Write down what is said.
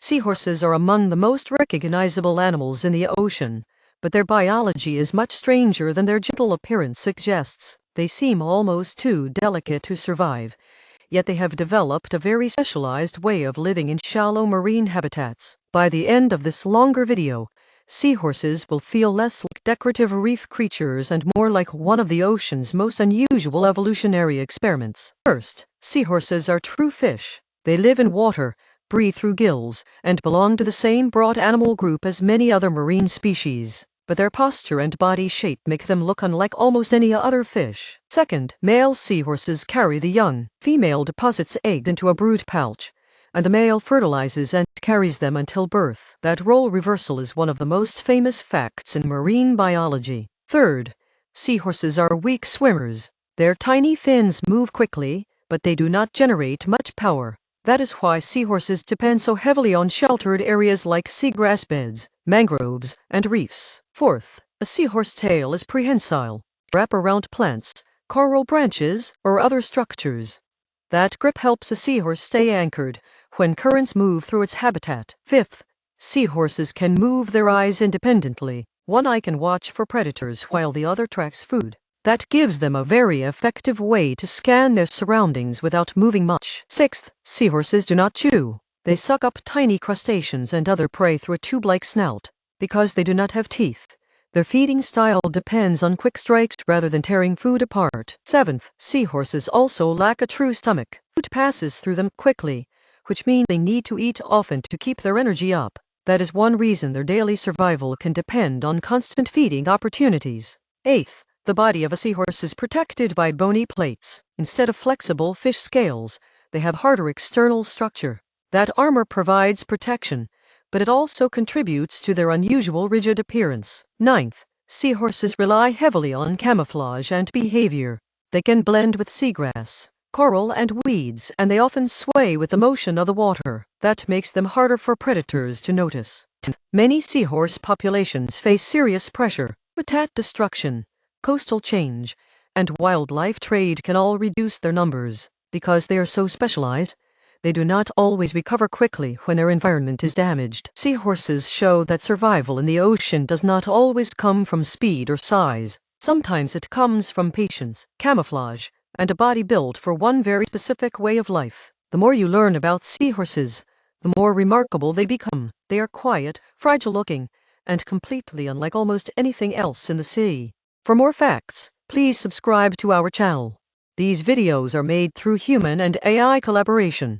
Seahorses are among the most recognizable animals in the ocean, but their biology is much stranger than their gentle appearance suggests. They seem almost too delicate to survive, yet they have developed a very specialized way of living in shallow marine habitats. By the end of this longer video, seahorses will feel less like decorative reef creatures and more like one of the ocean's most unusual evolutionary experiments. First, seahorses are true fish. They live in water, breathe through gills, and belong to the same broad animal group as many other marine species, but their posture and body shape make them look unlike almost any other fish. Second, male seahorses carry the young. Female deposits eggs into a brood pouch, and the male fertilizes and carries them until birth. That role reversal is one of the most famous facts in marine biology. Third, seahorses are weak swimmers. Their tiny fins move quickly, but they do not generate much power. That is why seahorses depend so heavily on sheltered areas like seagrass beds, mangroves, and reefs. Fourth, a seahorse tail is prehensile. Wrap around plants, coral branches, or other structures. That grip helps a seahorse stay anchored when currents move through its habitat. Fifth, seahorses can move their eyes independently. One eye can watch for predators while the other tracks food. That gives them a very effective way to scan their surroundings without moving much. Sixth, seahorses do not chew. They suck up tiny crustaceans and other prey through a tube-like snout. Because they do not have teeth, their feeding style depends on quick strikes rather than tearing food apart. Seventh, seahorses also lack a true stomach. Food passes through them quickly, which means they need to eat often to keep their energy up. That is one reason their daily survival can depend on constant feeding opportunities. Eighth, the body of a seahorse is protected by bony plates. Instead of flexible fish scales, they have harder external structure. That armor provides protection, but it also contributes to their unusual rigid appearance. Ninth, seahorses rely heavily on camouflage and behavior. They can blend with seagrass, coral, and weeds, and they often sway with the motion of the water. That makes them harder for predators to notice. Many seahorse populations face serious pressure. Habitat destruction, coastal change, and wildlife trade can all reduce their numbers. Because they are so specialized, they do not always recover quickly when their environment is damaged. Seahorses show that survival in the ocean does not always come from speed or size. Sometimes it comes from patience, camouflage, and a body built for one very specific way of life. The more you learn about seahorses, the more remarkable they become. They are quiet, fragile-looking, and completely unlike almost anything else in the sea. For more facts, please subscribe to our channel. These videos are made through human and AI collaboration.